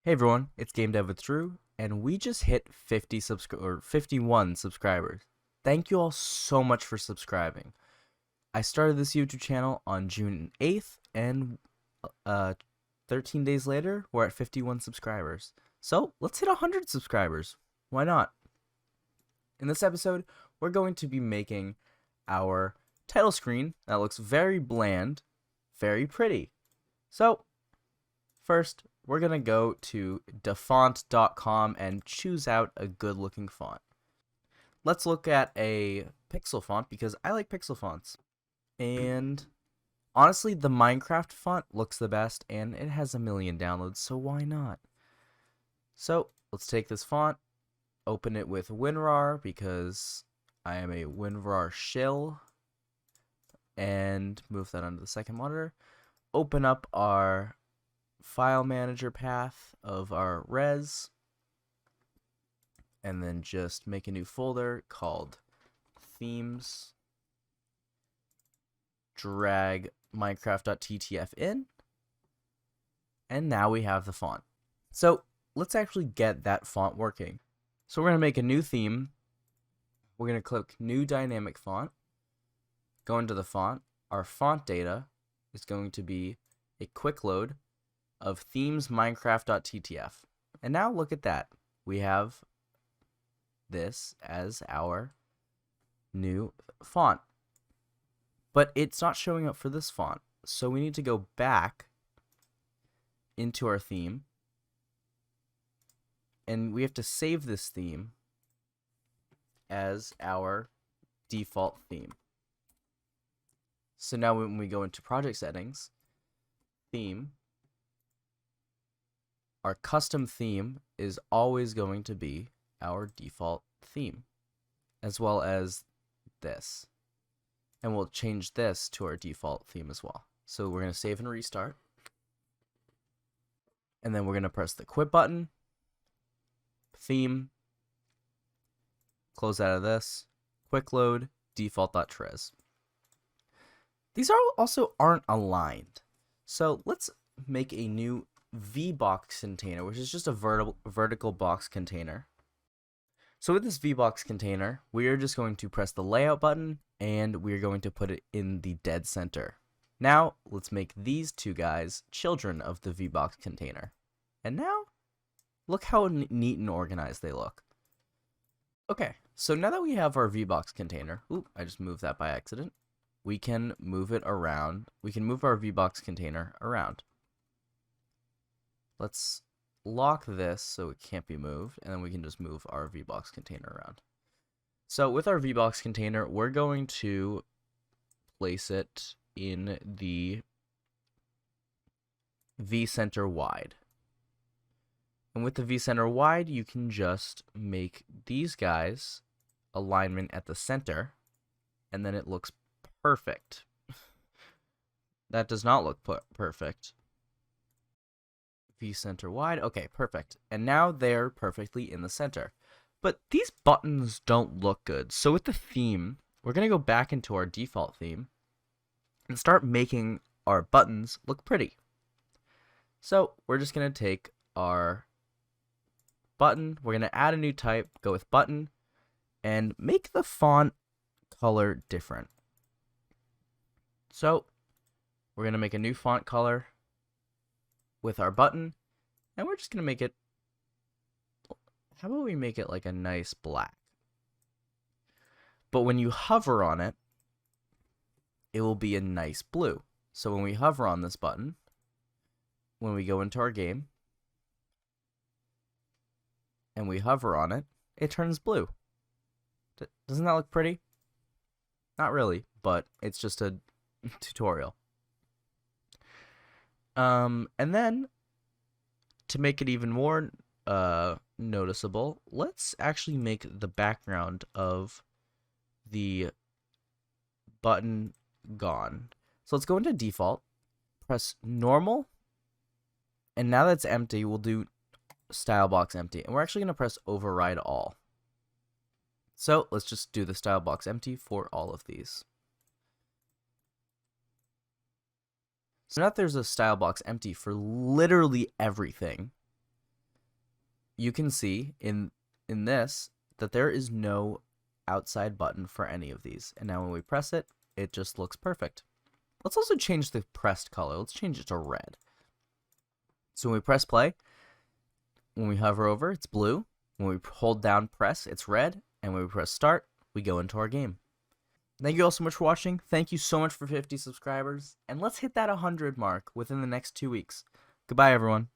Hey everyone, it's GameDev with Drew, and we just hit 51 subscribers. Thank you all so much for subscribing. I started this YouTube channel on June 8th, and 13 days later, we're at 51 subscribers. So let's hit 100 subscribers. Why not? In this episode, we're going to be making our title screen that looks very bland, very pretty. So, first, we're going to go to dafont.com and choose out a good looking font. Let's look at a pixel font because I like pixel fonts. And honestly, the Minecraft font looks the best and it has 1 million downloads, so why not? So let's take this font, open it with WinRAR because I am a WinRAR shill, and move that onto the second monitor. Open up our file manager path of our res, and then just make a new folder called themes. Drag minecraft.ttf in, and now we have the font. So let's actually get that font working. So we're going to make a new theme. We're going to click new dynamic font, go into the font. Our font data is going to be a quick load of themes minecraft.ttf. And now look at that. We have this as our new font. But it's not showing up for this font. So we need to go back into our theme. And we have to save this theme as our default theme. So now when we go into project settings, theme, our custom theme is always going to be our default theme, as well as this. And we'll change this to our default theme as well. So we're going to save and restart. And then we're going to press the quit button, theme, close out of this, quick load, default.trez. These also aren't aligned. So let's make a new VBox container, which is just a vertical box container. So with this VBox container, we are just going to press the layout button and we're going to put it in the dead center. Now let's make these two guys children of the VBox container. And now look how neat and organized they look. Okay, so now that we have our VBox container, I just moved that by accident. We can move it around. We can move our VBox container around. Let's lock this so it can't be moved, and then we can just move our VBox container around. So with our VBox container, we're going to place it in the vCenter wide. And with the vCenter wide, you can just make these guys alignment at the center, and then it looks perfect. That does not look perfect. vCenter wide. Okay, perfect. And now they're perfectly in the center. But these buttons don't look good. So with the theme, we're going to go back into our default theme and start making our buttons look pretty. So we're just going to take our button, we're going to add a new type, go with button, and make the font color different. So we're going to make a new font color with our button, and we're just going to make it, how about we make it like a nice black? But when you hover on it, it will be a nice blue. So when we hover on this button, when we go into our game, and we hover on it, it turns blue. Doesn't that look pretty? Not really, but it's just a tutorial. And then, to make it even more noticeable, let's actually make the background of the button gone. So let's go into default, press normal, and now that's empty, we'll do style box empty, and we're actually going to press override all. So let's just do the style box empty for all of these. So now that there's a style box empty for literally everything, you can see in this that there is no outside button for any of these. And now when we press it, it just looks perfect. Let's also change the pressed color. Let's change it to red. So when we press play, when we hover over, it's blue. When we hold down press, it's red. And when we press start, we go into our game. Thank you all so much for watching. Thank you so much for 50 subscribers. And let's hit that 100 mark within the next 2 weeks. Goodbye, everyone.